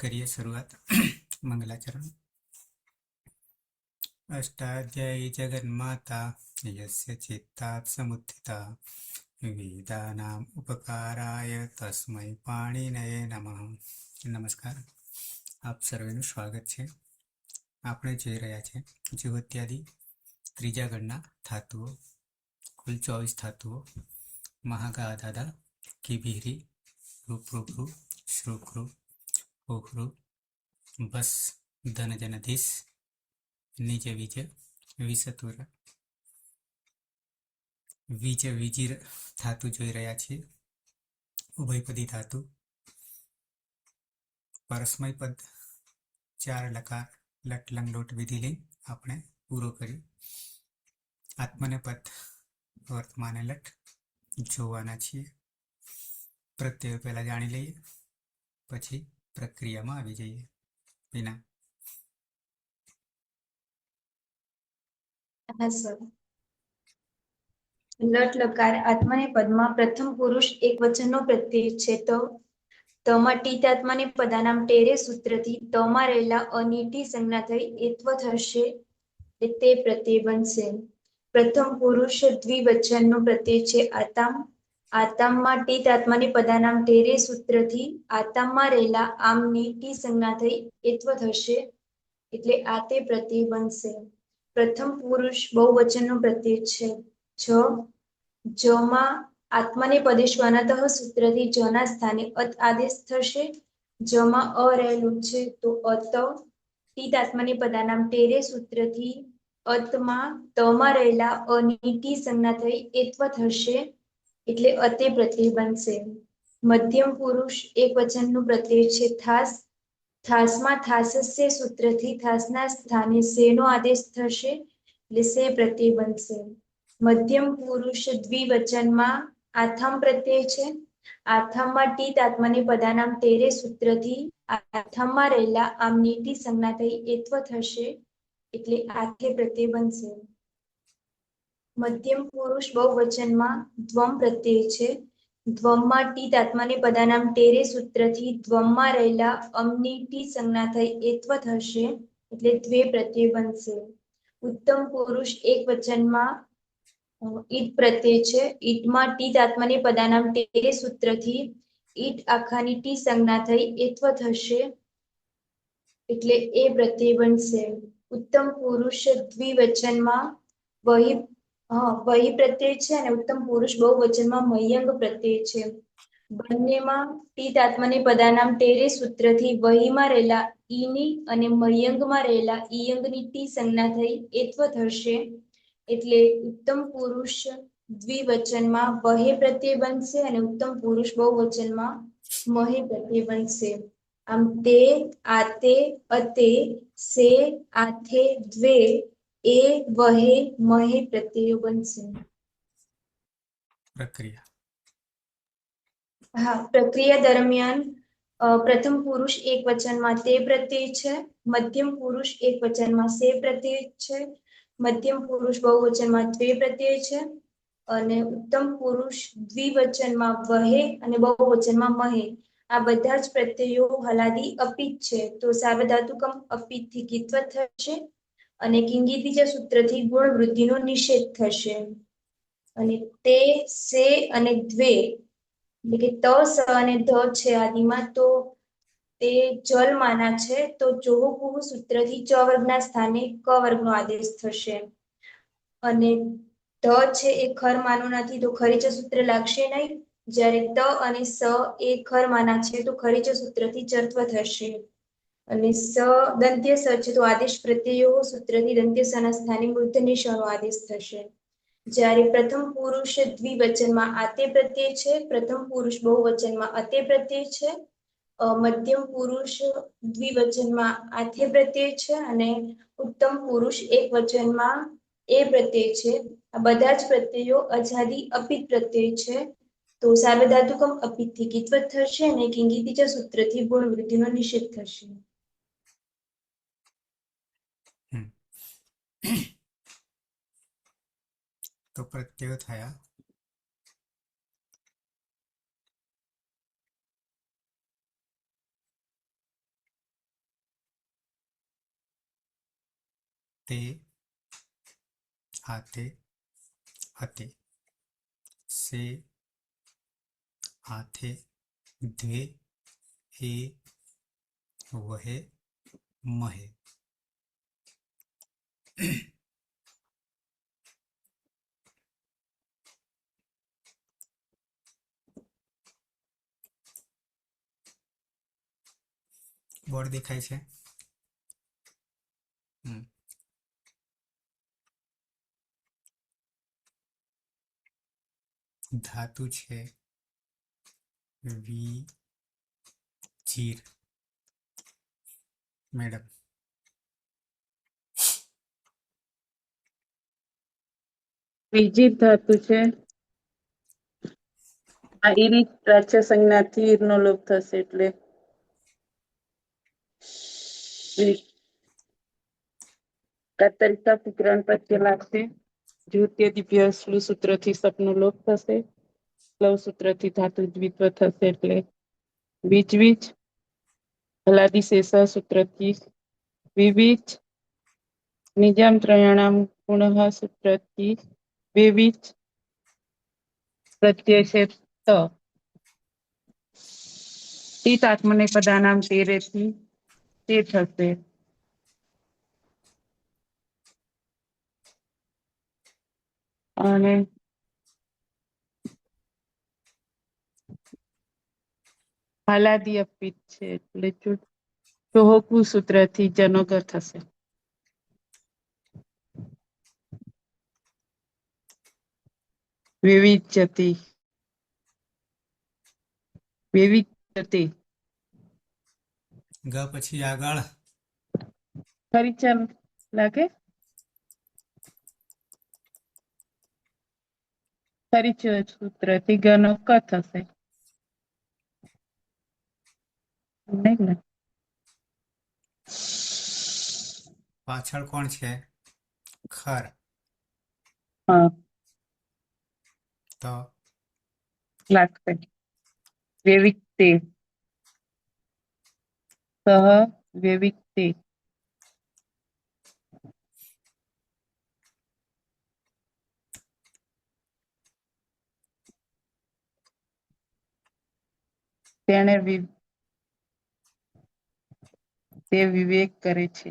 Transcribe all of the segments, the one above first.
करिए शुरुआत। मंगलाचरण। अष्टाध्यायी जगन्माता यस्य चित्तात् समुत्थिता वेदानाम् उपकाराय तस्मै पाणिनये नमः। नमस्कार, आप સર્વેનું સ્વાગત છે। આપણે જોઈ રહ્યા છે જીવોત્યાદિ ત્રીજા ગણના ધાતુઓ, કુલ 24 ધાતુઓ। મહાગા દાદા કિભિરી રૂપરૂપરૂ શ્રુકૃ ઓખૃ બસ ધનજનધીશ निज विज विसतुर विज विजिर धातु જોઈ રહ્યા છીએ। ઉભયપદી ધાતુ, પરસ્મય પદ 4 લકાર લટ લંગ લોટ વિધિ લઈ આપણે પૂરો કર્યો। આત્મને પદ વર્તમાને લટ જોવાના છીએ। પ્રત્યય પહેલા જાણી લઈએ, પછી પ્રક્રિયામાં આવી જઈએ। વિના લટ લકાર આત્માને પદમાં પ્રથમ પુરુષ એક વચનનો પ્રત્યય છે। તો તમાં ટીત આત્માને પદાનામ ટેરે સૂત્રથી તમાં રહેલા અની ટી સંજ્ઞા થઈ એત્વ થશે, તે પ્રત્યય બનશે। પ્રથમ પુરુષ દ્વિવચનનો પ્રત્યય છે આતામ। આતામમાં ટીત આત્માને પદાનામ ટેરે સૂત્રથી આતામમાં રહેલા આમની ટી સંજ્ઞા થઈ એત્વ થશે, એટલે આ તે પ્રત્યય બનશે। પ્રથમ પુરુષ બહુવચનનો પ્રત્યય છે જ। જમાં આત્માને પદેશ્વાનતઃ સૂત્રથી જના સ્થાને અત આદેશ થશે। જમાં અ રહેલું છે તો અત। ટીત આત્માને પદાનામ ટેરે સૂત્રથી અતમાં તમાં રહેલા અની ટી સંજ્ઞા થઈ એત્વ થશે, એટલે અતે પ્રત્યય બનશે। મધ્યમ પુરુષ એક વચનનું પ્રત્યય છે થાસ। થાસમાં થાસસ્ય સૂત્રથી થાસના સ્થાને સેનો આદેશ થશે, એટલે સે પ્રત્યય બનશે। મધ્યમ પુરુષ દ્વિવચનમાં આથામ પ્રત્યય છે। આથામમાં ટીત આત્માને પદાનામ ટેરે સૂત્રથી આથામમાં રહેલા આમની ટી સંજ્ઞા થઈ એત્વ થશે, એટલે આથે પ્રત્યય બનશે। મધ્યમ પુરુષ બહુવચનમાં દ્વમ પ્રત્યય છે। દ્વમમાં ટીત આત્માને પદાનામ ટેરે સૂત્રથી દ્વમમાં રહેલા અમની ટી સંજ્ઞા થઈ એત્વ થશે, એટલે દ્વે પ્રત્યય બનશે। ઉત્તમ પુરુષ એક વચનમાં ઈટ પ્રત્યય છે। ઈટમાં ટીત આત્માને પદાનામ ટેરે સૂત્રથી ઈટ આખાની ટી સંજ્ઞા થઈ એત્વ થશે, એટલે એ પ્રત્યય બનશે। ઉત્તમ પુરુષ દ્વિવચનમાં વહી પ્રત્યય છે અને ઉત્તમ પુરુષ બહુવચનમાં મહ્યંગ પ્રત્યય છે। બંનેમાં ટીત આત્માને પદાનામ ટેરે સૂત્રથી વહીમાં રહેલા ઈની અને મહ્યંગમાં રહેલા ઈયંગની ટી સંજ્ઞા થઈ એત્વ થશે, એટલે ઉત્તમ પુરુષ દ્વિવચનમાં વહે પ્રત્યય બનશે અને ઉત્તમ પુરુષ બહુવચનમાં મહે પ્રત્યય બનશે। આમ તે, આતે, અતે, સે, આથે, દ્વે, એ, વહે, મહે પ્રત્યયો બનશે। પ્રક્રિયા। હા, પ્રક્રિયા દરમિયાન પ્રથમ પુરુષ એક વચનમાં તે પ્રત્યય છે। મધ્યમ પુરુષ એક વચનમાં સે પ્રત્યય છે। મધ્યમ પુરુષ બહુવચનમાં દ્વે પ્રત્યય છે અને ઉત્તમ પુરુષ દ્વિવચનમાં વહે અને બહુવચનમાં મહે, આ બધા જ પ્રત્યયો હલાદી અપિત છે, તો સાર્વધાતુકમ અપિતથી કિત્વ થશે અને કિંગિતીજ સૂત્રથી ગુણ વૃદ્ધિનો નિષેધ થશે। અને તે, સે અને દ્વે, એટલે કે ત, સ અને ધ છે આદિમાં, તો તે જલમાના છે, તો ચોહુકુહ સૂત્રથી ચ વર્ગના સ્થાને ક વર્ગનો આદેશ થશે। અને ધ છે એ ખરમાનું નથી, તો ખરીચ સૂત્ર લાગશે નહીં। જ્યારે ત અને સ એ ખરમાના છે, તો ખરીચ સૂત્રથી ચત્વ થશે। અને સ દંત્ય સ છે તો આદેશ પ્રત્યયો સૂત્રથી દંત્ય સના સ્થાને મૂર્ધન્ય ષનો આદેશ થશે। જ્યારે પ્રથમ પુરુષ દ્વિવચનમાં આતે પ્રત્યય છે, પ્રથમ પુરુષ બહુવચનમાં અતે પ્રત્યય છે, મધ્યમ પુરુષ દ્વિવચનમાં આથે પ્રત્યય છે અને ઉત્તમ પુરુષ એક વચનમાં એ પ્રત્યય છે। આ બધા જ પ્રત્યયો અજાદી અપિત પ્રત્યય છે, તો સાર્વધાતુકમ અપિતથી કિત્વ થશે અને કિંગિતીજ સૂત્રથી ગુણ વૃદ્ધિનો નિષેધ થશે। તો પ્રત્યયો થયા। તે આતે અતે સે આથે દ્વે એ વહે મહે. બોર્ડ દેખાય છે? ધાતુ છે વિજીર. મેડમ વિજીત ધાતુ છે. આ ઈરી પ્રાચ્ય સંજ્ઞાથી ઈરનો લોપ થશે એટલે કાતરિકા ગ્રહણ પ્રત્યે લાગશે. દ્વિતીય દિવ્ય શ્લુ સૂત્રથી સપનો લોપ થશે. લવ સૂત્રથી ધાતુ દ્વિત્વ થશે એટલે વીજ. હલાદી શેષ સૂત્રથી વિવિચ. નિજામ ત્રયાણામ પુનઃ સૂત્રથી વિવિચ. પ્રત્યય છે તીત આત્મનેપદાનામ તેરેથી તે થશે. અને હાલાદી અપિત છે એટલે ચોહકુ સૂત્રથી જનોગર થશે. વિવિચતી વિવિચતી ગ પછી આગળ ફરી ચાલ લાગે પરિચય સૂત્રથી ગનો ક થશે. નહીં ને? પાછળ કોણ છે? ખર. હા તો લાગશે. વિવિક્તે સહ વિવિક્તે તેણે તે વિવેક કરે છે.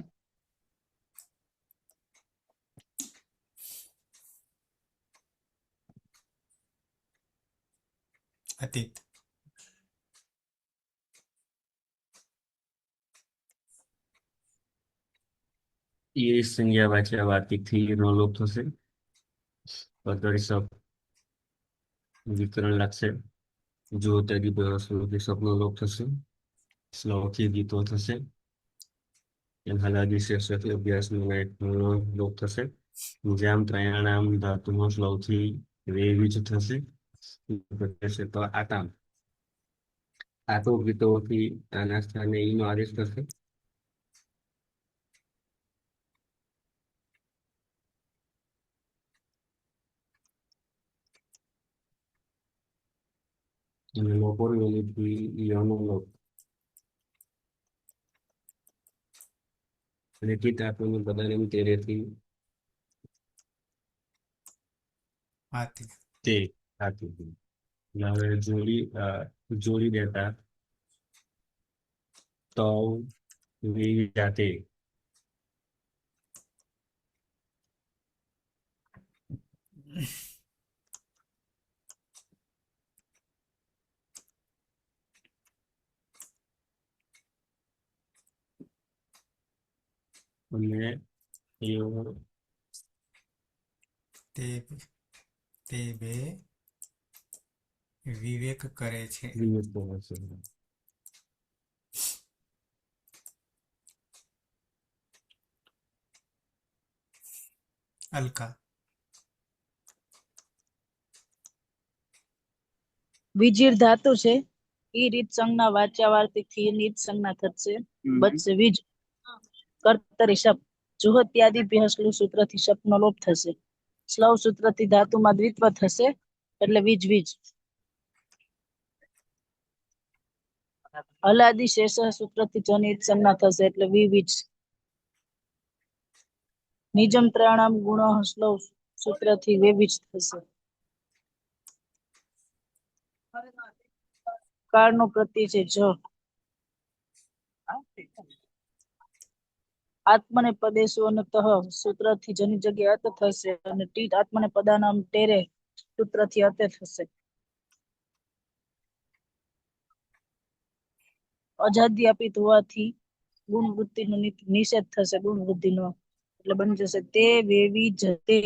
અતીત. એ સંજ્ઞા વાચ્યા વાર્તિકથી ઈરનો લોપ થશે. વિકરણ લાગશે. જો ત્યાગી સ્વરૂપથી સપનો લોપ થશે. શ્લોકથી ગીતો થશે. હલાદી શેષથી અભ્યાસનો લોપ થશે. જેમ ત્રયાણામ ધાતુમાં શ્લોકથી વેવીજ થશે. તો આટામ આતો ગીતોથી આના સ્થાને ઈનો આદેશ થશે. અને લોપોર વેલીથી ઈનો લોપ. અને ચિત્ત આપણને બધાને તેરેથી આતે તે આતું. હવે જોડી દેતા તો જાતે અને તે તે બે વિવેક કરે છે. વિવેક હશે. અલકા. વિજીર ધાતુ છે. ઈ રીત સંજ્ઞા વાચ્યા વાર્તિક થી નીત સંજ્ઞા થશે. બચશે વીજ. કર્તરી શબ્દ જુહત્યાદિભ્ય શ્લુ સૂત્રથી શબ્દનો લોપ થશે. સ્લવ સૂત્રથી ધાતુમાં દ્વિત્વ થશે એટલે વીજ. હલાદી શેષ સૂત્રથી જનિત સંજ્ઞા થશે એટલે વિવિજ. નિજમ ત્રયાણામ ગુણ શ્લોવ સૂત્રથી વેવીજ થશે. કાળનો પ્રત્યય છે જ. આત્મને પદેશુ અને તહ સૂત્રથી જની જગ્યાએ અત થશે અને ટીટ આત્મને પદાનામ ટેરે સૂત્રથી અતે થશે. અજાદ્ય અપિત હોવાથી ગુણ વૃત્તિનો નિષેધ થશે. ગુણ વૃદ્ધિનો એટલે બની જશે તે વેવી જતે.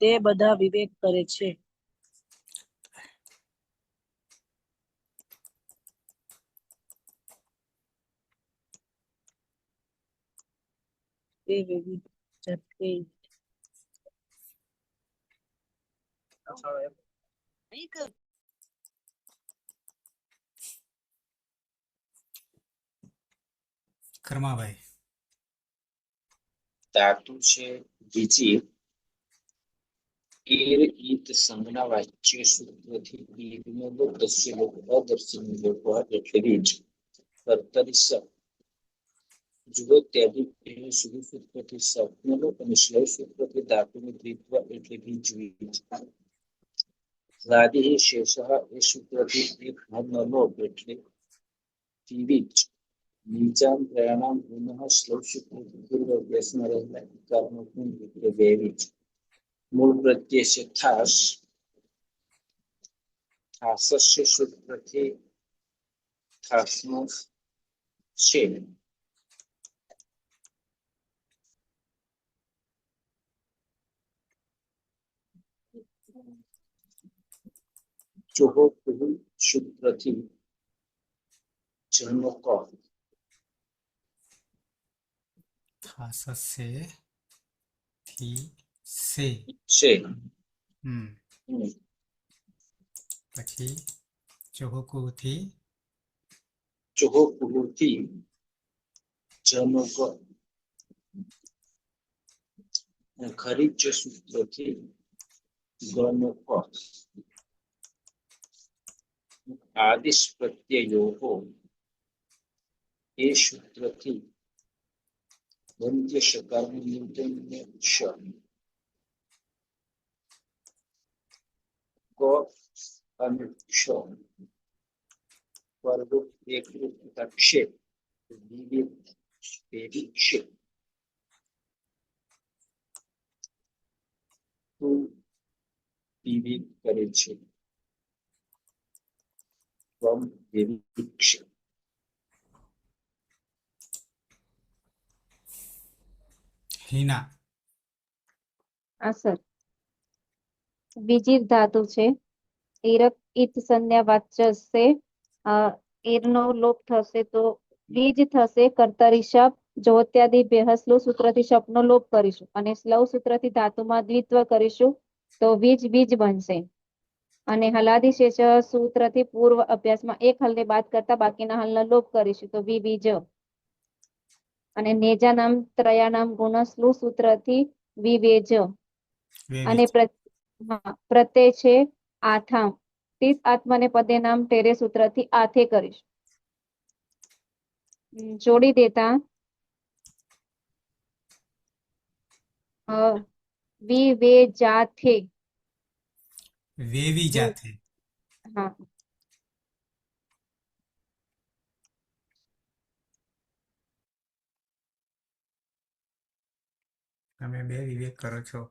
તે બધા વિવેક કરે છે. તે વેવી જતે. કર્માભાઈ. ધાતુ છે વિજિત ઈર ઈત સંજ્ઞા વાચ્ય સૂત્રથી ઈરનો લોપ દસ્ય લોપ અદર્શનનો લોપ એટલે રીજ કર્તરી સ જુઓ ત્યાદી એને શુભ સૂત્રથી સપનો લોપ અને શ્લેષ સૂત્રથી ધાતુનું દ્વિત્વ એટલે બીજ વીજ લાદી શેષ એ સૂત્રથી એક ભાગનો લોપ એટલે દ્વિજ નીચામ પ્રયાણામ પુનઃ શ્લોક સૂત્રથી પૂર્વ અભ્યાસમાં રહેલા વિકારનો ગુણ એટલે વેવીજ મૂળ પ્રત્યય છે થાસ થાસસ્ય સૂત્રથી થાસનો છે ચોહો કુહુ સૂત્રથી જન્મ ક થાસસે થી સે. છે પછી ચોહકુથી ચોહો કુહુથી જન્મ ક ખરીચ સૂત્રથી ગણ ક આદિશ પ્રત્યયો એ સૂત્રથી બંધ્ય શકારનું નિર્જન્ય શ ક અને ક્ષ પરરૂપ એકરૂપ તથા ક્ષેપ વિવિધ પેઢી ક્ષેપ વિવિધ કરે છે. વિવિધ ક્ષેપ હિના. હા સર. વિજીર ધાતુ છે. ઈરક ઈત સંજ્ઞા વાચ્ય છે. ઈરનો લોપ થશે તો બીજ થશે. કર્તરી શપ જોત્યાદિ બેહસ્લો સૂત્રથી શપનો લોપ કરીશું અને સ્લવ સૂત્રથી ધાતુમાં દ્વિત્વ કરીશું તો વીજ બીજ બનશે. અને હલાદી શેષ સૂત્રથી પૂર્વ અભ્યાસમાં એક હલને બાદ કરતા બાકીના હલનો લોપ કરીશું તો વી બીજ. અને નેજાનામ ત્રયાનામ ગુણસ્લુ સૂત્રથી વિવેજ અને પ્રત્યય છે આથામ તીત આત્મને પદે નામ ટેરે સૂત્રથી આથે કરીશ. જોડી દેતા વિવેજાથે. વેવી જાથે. હા. તમે બે વિવેક કરો છો.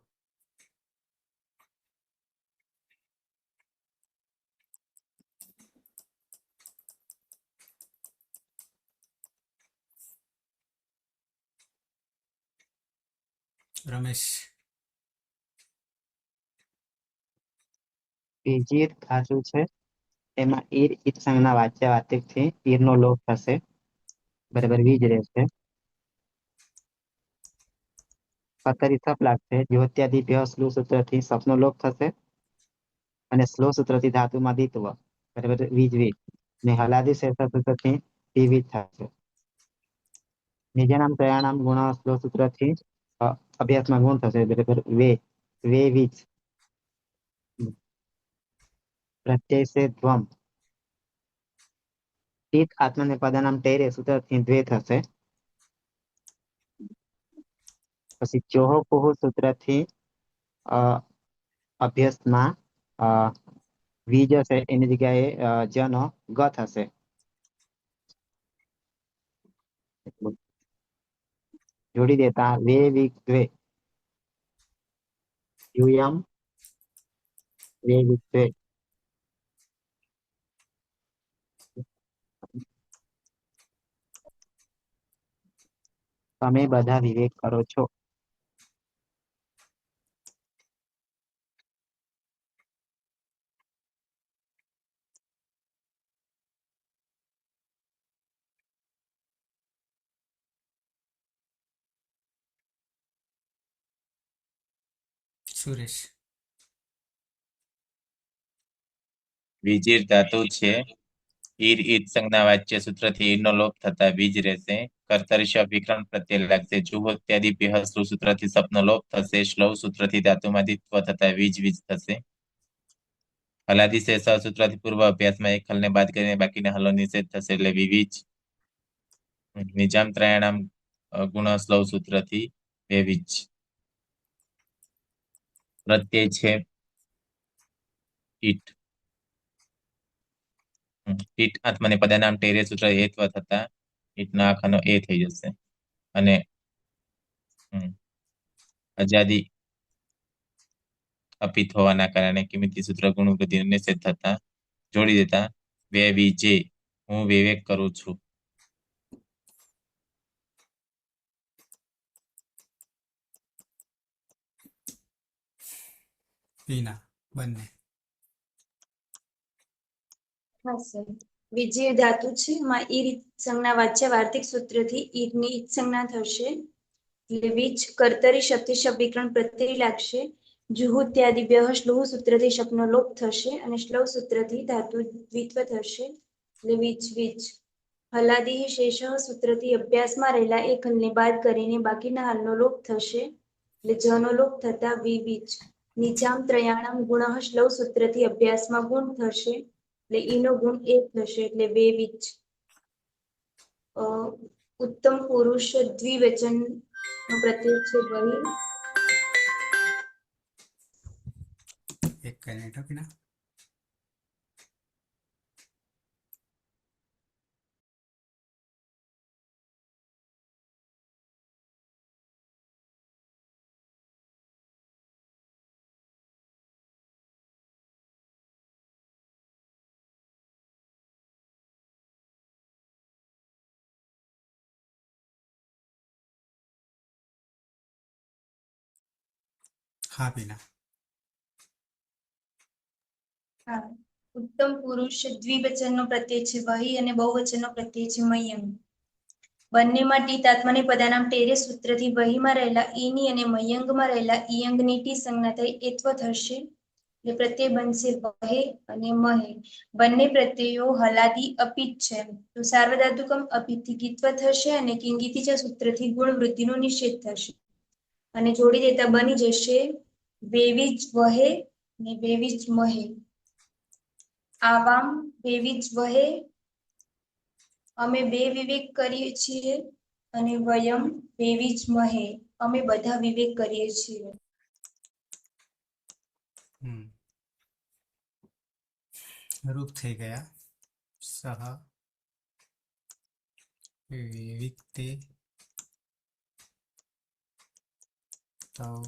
રમેશ. બીજી ધાતુ છે એમાં ઈર ઈત સંજ્ઞા વાચ્ય વાચકથી ઈરનો લોપ થશે. બરાબર વીજ રહેશે. કર્તરી સપ લાગશે. જ્યોત્યાદિ ભ્ય સ્લુ સૂત્રથી સપનો લોપ થશે અને સ્લો સૂત્રથી ધાતુમાં દ્વિત્વ બરાબર વીજ વીજ ને હલાદી શેષ સૂત્રથી વિવિધ થશે. નિજાનામ ત્રયાણામ ગુણ સ્લો સૂત્રથી અભ્યાસમાં ગુણ થશે બરાબર વે વે વીજ પ્રત્યય છે ધ્વમ ઈત આત્મનેપદાનામ ટેરે સૂત્રથી દ્વે થશે. પછી ચોહ કુહ સૂત્રથી અભ્યાસમાં વીજ હશે એની જગ્યાએ જનો ગ થશે. જોડી દેતા વે વિક દ્વે યુયમ વે વિક દ્વે. તમે બધા વિવેક કરો છો. સુરેશ. વિજીર ધાતુ છે. ઈર ઈદ સંજ્ઞા વાચ્ય સૂત્રથી ઈરનો લોપ થતા વીજ રહેશે. કર્તરી શબ્દ વિકરણ પ્રત્યય લાગશે. જુહો ઇત્યાદિ સ્લુ સૂત્રથી સપનો લોપ થશે. શ્લવ સૂત્રથી ધાતુમાંથી ત્વ થતા વીજ વીજ થશે. હલાદી સે સૂત્રથી પૂર્વ અભ્યાસમાં એક હલને બાદ કરીને બાકીના હલો નિષેધ થશે એટલે વિવિજ. નિજામ ત્રયાણામ ગુણ શ્લવ સૂત્રથી વેવિજ. પ્રત્યય છે ઈટ. ઈટ આત્મને પદાનામ ટેરે સૂત્ર એત્વ થતા ઈટના આખાનો એ થઈ જશે. અને આઝાદી અપિત હોવાના કારણે કિંમતી સૂત્ર ગુણ વૃદ્ધિ નિષેધ થતા જોડી દેતા વે વિજે હું વિવેક કરું છું. પીના બંને. હા સર. વિજય ધાતુ છે એમાં ઈર સંજ્ઞા વાચ્ય વાર્તિક સૂત્રથી ઈરની ઈત સંજ્ઞા થશે. એટલે વીજ કર્તરી શબ્દથી શબ્દ વિકરણ પ્રત્યય લાગશે. જુહુ ઇત્યાદિ શ્લુહ સૂત્રથી શબ્દનો લોપ થશે અને શ્લવ સૂત્રથી ધાતુ દ્વિત્વ થશે એટલે વીજ વીજ. હલાદી શેષ સૂત્રથી અભ્યાસમાં રહેલા એક હલને બાદ કરીને બાકીના હલનો લોપ થશે એટલે જનો લોપ થતા વિવીજ. નિજામ ત્રયાણમ ગુણ શ્લવ સૂત્રથી અભ્યાસમાં ગુણ થશે એટલે ઈનો ગુણ એક થશે એટલે બે વીજ. ઉત્તમ પુરુષ દ્વિવચન નો પ્રત્યય છે વહી. એક મિનિટ પીના. હા પીના. હા. ઉત્તમ પુરુષ દ્વિવચનનો પ્રત્યય છે વહી અને બહુવચનનો પ્રત્યય છે મયમ. બંનેમાં ટી તાત્મને પદાનામ ટેરે સૂત્રથી વહીમાં રહેલા ઈની અને મયંગમાં રહેલા ઈયંગની ટી સંજ્ઞા થઈ એત્વ થશે એટલે પ્રત્યય બનશે વહે અને મહે. બંને પ્રત્યયો હલાદી અપિત છે તો સાર્વધાતુકમ અપિતથી કીત્વ થશે અને કિંગીતી સૂત્રથી ગુણ વૃદ્ધિનો નિષેધ થશે અને જોડી દેતા બની જશે વેવીજ વહે ને વેવીજ મહે. આવામ વેવીજ વહે અમે બે વિવેક કરીએ છીએ અને વયમ વેવીજ મહે અમે બધા વિવેક કરીએ છીએ. રૂપ થઈ ગયા. સહ વિવિક્તે તૌ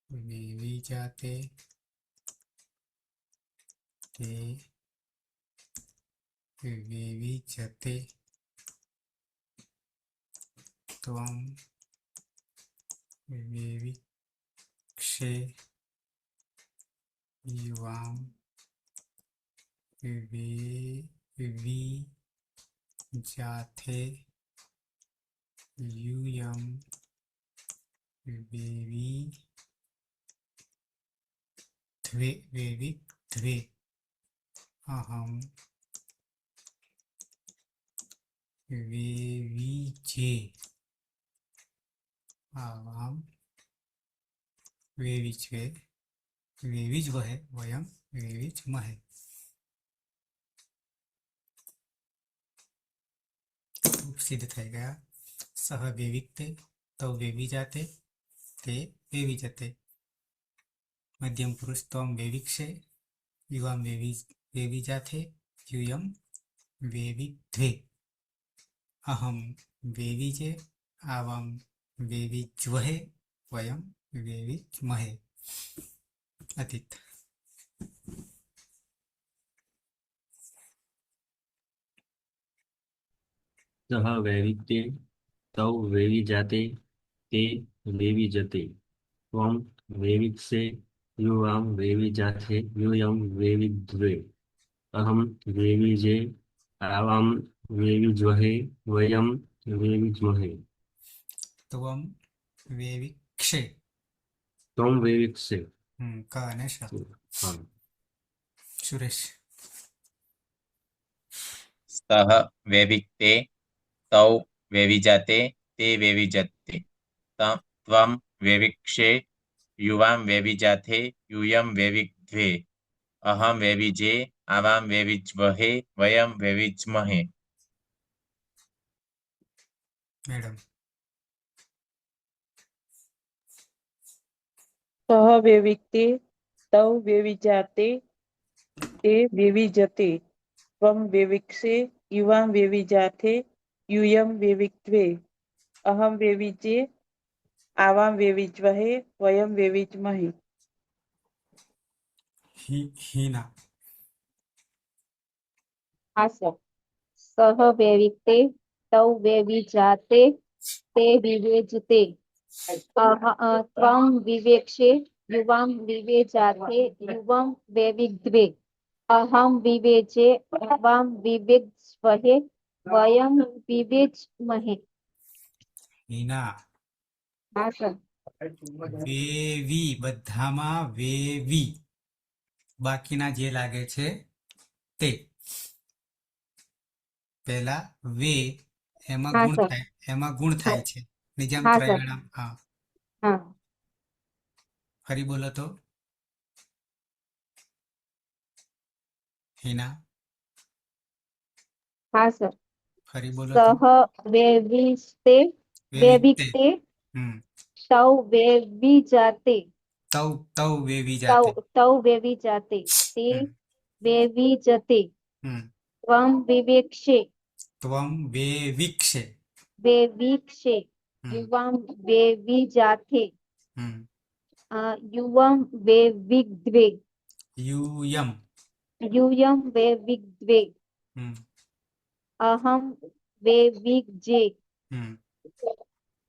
વિવિજાતે તે વિવિજતે ત્વં વિવિક્ષે યુવાં વિવિજાથે यूयं वेविध्वे अहं वेविजे आवां वेविज्वे वेविज्वहे वयं वेविज्महे. લોપ સિદ્ધ થઈ ગયા. સહ વેવિક્તે તૌ વેવી જાતે તે વેવી જતે. મધ્યમ પુરુષ ત્વમ વેવિક્ષે યુવામ વેવી જાતે યુયમ વેવિદ્વે. અહમ વેવીજે આવામ વેવીજ્વહે વયમ વેવીજ્મહે. અતીત. સહ વૈવિધ્યે તૌ વેવી જાતે તે વેવી જતે. ત્વમ વેવિક્ષે યુવામ વેવી જાતે યુયમ વેવિદ્વે. અહમ વેવીજે આવામ વેવીજ્વહે વયમ વેવીજ્મહે. ત્વમ વેવિક્ષે. ત્વમ વેવિક્ષે. ક અને શ. હા. સુરેશ. સહ વેવિક્તે તૌ વેવિજાતે તે વેવિજતે. ત્વમ વેવિક્ષે યુવામ વેવિજાતે યુયમ વેવિદ્વે. અહમ વેવિજે આવામ વેવિજ્વહે વયમ વેવિજ્મહે. મેડમ. સહ વેવિક્તે તૌ વેવિજાતે તે વેવિજતે. ત્વમ વેવિક્ષે યુવામ વેવિજાતે યુયમ વેવિક્વે. અહમ વેવિજે આવામ વેવિજ્વહે વયમ વેવિજ્મહે. હિના. હા સર. સહ વેવિક્તે તૌ વેવી જાતે તે વિવેજતે. ત્વમ વિવેક્ષે યુવામ વિવેજાતે યુવમ વેવિદ્વે. અહમ વિવેચે આવામ વિવેજ્વહે વયમ વિવેજ્મહે. હિના. હા સર. વેવી બધામાં વેવી. બાકીના જે લાગે છે તે. પહેલા વે એમાં હા ગુણ સર. થાય, એમાં ગુણ થાય છે. નિજામ હા સર. ત્રયાણામ. હા, હા ફરી બોલો તો. હિના. હા સર. ફરી બોલો તો. સહ વેવિસ્તે વેવિતે. વેવિક્તે હમ. તૌ વેવિજાતે તૌ વેવી તૌ જાતે. તૌ વેવિજાતે તે હમ. વેવિજતે. હમ. ત્વમ વિવેક્ષે ત્વમ વેવિક્ષે. વેવિક્ષે હમ. યુવામ વેવિજાતે હમ. યુવમ વેવિદ્વે. યુયમ. યુયમ વેવિદ્વે. હમ. અહમ વેવિજે હમ.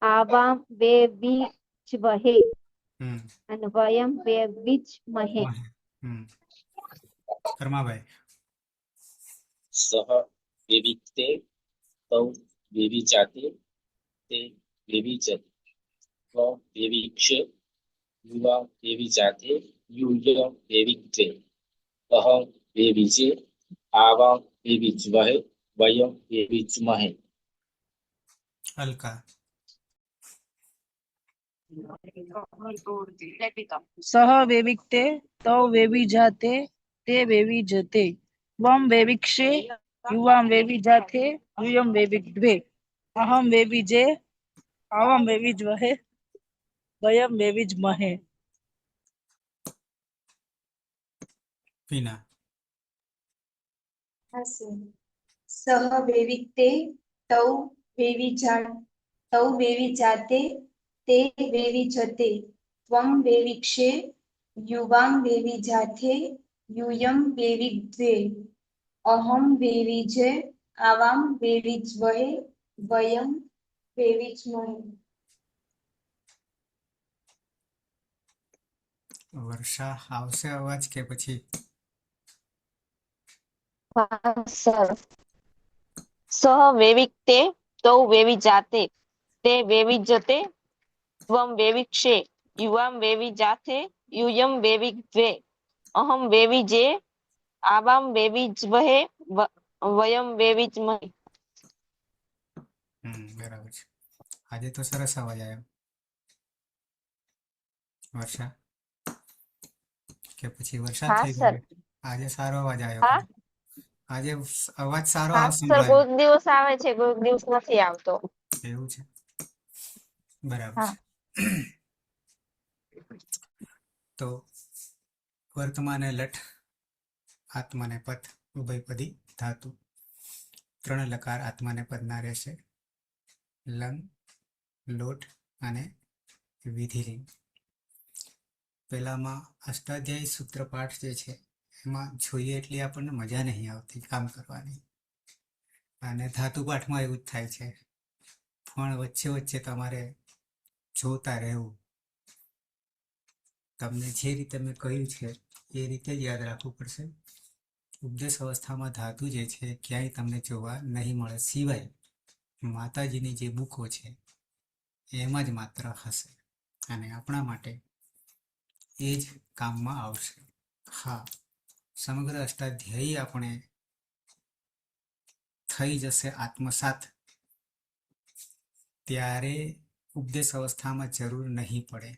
આવામ વેવિજ્વહે હમ. અને વયમ વેવિજ્મહે. મહે. હમ. કર્માભાઈ. સહ વેવિક્તે તૌ વેવિજાતે તે વેવિજતે. ત્વમ વેવિક્ષે યુવામ વેવિજાતે યુયમ વેવિદ્વે. અહમ વેવિજે આવામ વેવિજ્વહે વયમ વેવિજ્મહે. અલકા. સહ વેવિક્તે તૌ વેવિજાતે તે વેવિજતે. ત્વમ વેવિક્ષે યુવામ વેવિજાતે યુયમ વેવિદ્વે. અહમ વેવિજે આવામ વેવિજ્વહે વયમ વેવિજ્મહે. હિના. હા સર. સહ વેવિક્તે તૌ વેવિજાતે તે વેવિજતે. ત્વમ વેવિક્ષે યુવામ વેવિજાતે યુયમ વેવિદ્વે. અહમ વેવિજે આવામ વેવિજ્વહે વયમ વેવિજ્મહે. વર્ષા આવશે અવાજ કે પછી? હા સર. સહ વેવિક્તે તૌ વેવિજાતે તે વેવિજતે. ત્વમ વેવિક્ષે યુવામ વેવિજાતે યુયમ વેવિદ્વે. અહમ વેવિજે આવામ વેવિજ્વહે વયમ વેવિજ્મહે. બરાબર છે. આજે તો સરસ અવાજ આવ્યો. વર્ષા કે પછી વરસાદ હા થઈ સર. ગયો? આજે સારો અવાજ આવ્યો હા ખરો. આજે અવાજ સારો હા સર, સંભળાયો. કોઈક દિવસ આવે છે, કોઈક દિવસ નથી આવતો. એવું છે, બરાબર હા. છે. તો વર્તમાને લઠ, આત્માને પદ, ઉભયપદી ધાતુ. 3 લકાર આત્માને પદના રહેશે. લંગ, લોટ અને વિધિલિંગ. પેલામાં અષ્ટાધ્યાયી સૂત્રપાઠ જે છે એમાં જોઈએ એટલી આપણને મજા નહીં આવતી કામ કરવાની, અને ધાતુ પાઠમાં એવું જ થાય છે, પણ વચ્ચે વચ્ચે તમારે જોતા રહેવું. તમને જે રીતે મેં કહ્યું છે એ રીતે જ યાદ રાખવું પડશે. ઉપદેશ અવસ્થામાં ધાતુ જે છે ક્યાંય તમને જોવા નહીં મળે, સિવાય માતાજીની જે બુકો છે એમાં જ માત્ર હશે, અને આપણા માટે એ જ કામમાં આવશે. હા, સમગ્ર અષ્ટાધ્યાયી આપણે થઈ જશે આત્મસાત, ત્યારે ઉપદેશ અવસ્થામાં જરૂર નહીં પડે.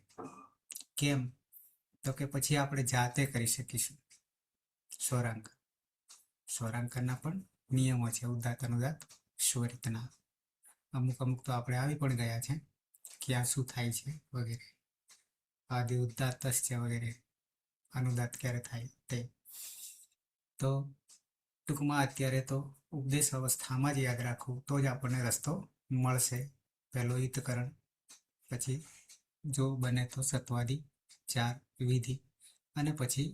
કેમ? તો કે પછી આપણે જાતે કરી શકીશું. સ્વરાંકનના પણ નિયમો છે, ઉદાત્ત અનુદાત્ત સ્વરિતના. અમુક તો આપણે આવી પણ ગયા છે, ક્યાં શું થાય છે વગેરે. આદિ ઉદાત્ત છે વગેરે, અનુદાત્ત ક્યારે થાય તે. તો ટૂંકમાં અત્યારે તો ઉપદેશ અવસ્થામાં જ યાદ રાખવું, તો જ આપણને રસ્તો મળશે. પહેલો હિતકરણ, પછી જો બને તો સત્વાદી 4 વિધિ, અને પછી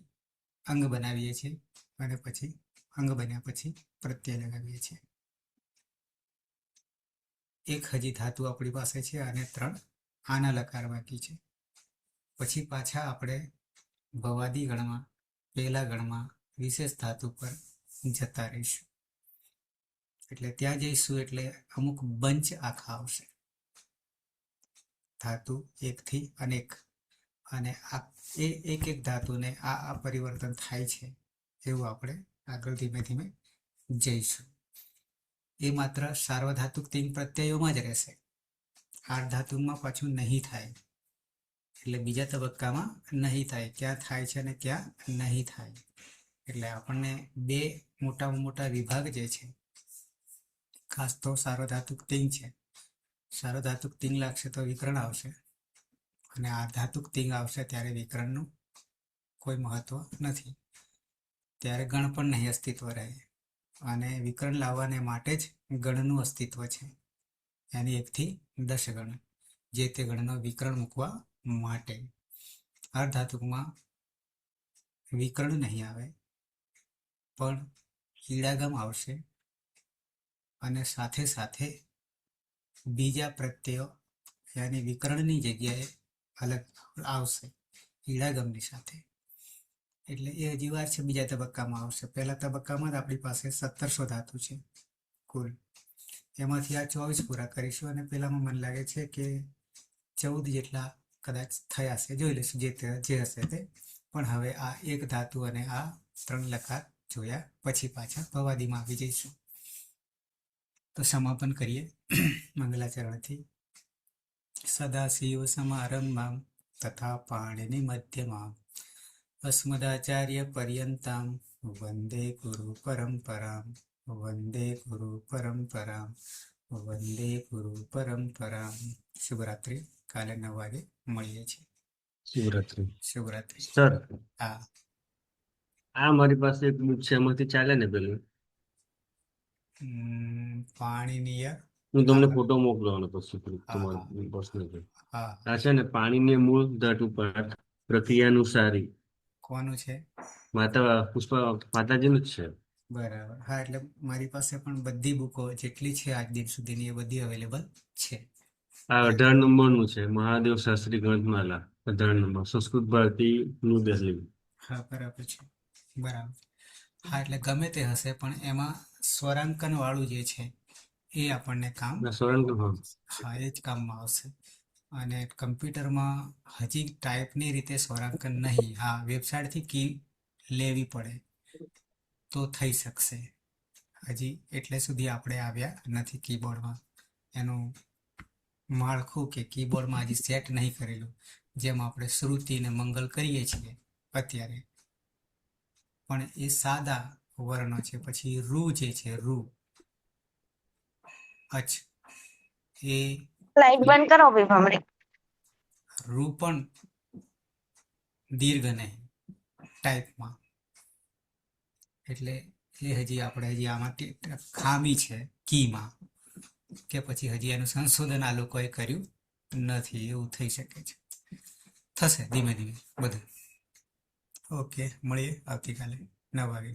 અંગ બનાવીએ છીએ, અને પછી અંગ બન્યા પછી પ્રત્યય લગાવીએ છીએ. એક હજી ધાતુ આપણી પાસે છે, અને 3 આના લકાર બાકી છે. પછી પાછા આપણે ભવાદી ગણમાં, પહેલા ગણમાં વિશેષ ધાતુ પર જતા રહીશું. એટલે ત્યાં જઈશું એટલે અમુક બંચ આખા આવશે, ધાતુ 1 થી અનેક, અને એ એક ધાતુને આ પરિવર્તન થાય છે, એવું આપણે આગળ ધીમે ધીમે જઈશું. એ માત્ર સાર્વધાતુક 3 પ્રત્યયોમાં જ રહેશે, 8 ધાતુમાં પાછું નહીં થાય. એટલે બીજા તબક્કામાં નહીં થાય, ક્યાં થાય છે અને ક્યાં નહીં થાય. એટલે આપણને 2 મોટામાં મોટા વિભાગ જે છે, ખાસ તો સાર્વધાતુક 3 છે. સાર્વધાતુક 3 લાગશે તો વિકરણ આવશે, અને આ ધાતુક 3 આવશે ત્યારે વિકરણનું કોઈ મહત્વ નથી, ત્યારે ગણ પણ નહીં અસ્તિત્વ રહે. અને વિકરણ લાવવાને માટે જ ગણનું અસ્તિત્વ છે, એની 1 થી 10 ગણ, જે તે ગણનો વિકરણ મૂકવા માટે. અર્ધાતુકમાં વિકરણ નહીં આવે, પણ ઈડાગમ આવશે, અને સાથે સાથે બીજા પ્રત્યયો યાની વિકરણની જગ્યાએ અલગ આવશે ઈડાગમની સાથે. એટલે એ હજી વાર છે, બીજા તબક્કામાં આવશે. પહેલા તબક્કામાં જ આપણી પાસે 1700 ધાતુ છે કુલ, એમાંથી આ 24 પૂરા કરીશું, અને પેલામાં મને લાગે છે કે 14 જેટલા કદાચ થયા છે, જોઈ લઈશું જે હશે તે. પણ હવે આ એક ધાતુ અને આ 3 લકાર જોયા પછી પાછા ભવાદીમાં આવી જઈશું. તો સમાપન કરીએ મંગલાચરણથી. સદાશિવ સમારંભામ તથા પાણિનિ મધ્યમામ અસ્મદાચાર્ય પર્યંતામ વંદે ગુરુ પરંપરામ. વંદે ગુરુ પરંપરામ. વંદે ગુરુ પરંપરામ. શુભરાત્રિ. કાલે 9 વાગે મળીએ છીએ. શિવરાત્રી. શુભરાત્રિ. સર, હા, આ મારી પાસે એક બુક છે, એમાંથી ચાલે ને પેલું? પાણીનીય. હું તમને હા, ફોટો મોકલવાનો પછી હા, તમારું પર્સનલ. હા. આ છે ને પાણીની મૂળ ધાતુ પાઠ, પ્રક્રિયાનુસારી. કોનું છે? પુષ્પા માતાજીનું જ છે. બરાબર. હા, એટલે મારી પાસે પણ બધી બુકો જેટલી છે આજ દિન સુધીની એ બધી અવેલેબલ છે. આ 18 નંબરનું છે, મહાદેવ શાસ્ત્રી ગ્રંથમાલા 18 નંબર, સંસ્કૃત ભારતી, ન્યૂ દિલ્હી. હા, બરાબર છે. બરાબર. હા, એટલે ગમે તે હશે, પણ એમાં સ્વરાંકન વાળું જે છે એ આપણને કામ, હા, એ જ કામમાં આવશે. અને કમ્પ્યુટરમાં હજી ટાઈપની રીતે સ્વરાંકન નહીં. હા, વેબસાઇટથી કી લેવી પડે તો થઈ શકશે. હજી એટલે સુધી આપણે આવ્યા નથી કીબોર્ડમાં. એનું માળખું કે કીબોર્ડમાં હજી સેટ નહીં કરેલું, જેમ આપણે શ્રુતિ ને મંગલ કરીએ છીએ અત્યારે. પણ એ સાદા વર્ણો છે. પછી રૂ જે છે રૂ અચ એ લાઈટ બંધ કરો ભાઈ ભમરી. રૂ પણ દીર્ઘ નહીં ટાઈપમાં, એટલે એ હજી આપણે હજી આમાં ખામી છે કીમાં, કે પછી હજી એનું સંશોધન આ લોકોએ કર્યું નથી, એવું થઈ શકે છે. થશે ધીમે ધીમે બધું. ઓકે, મળીએ આવતીકાલે 9 વાગે.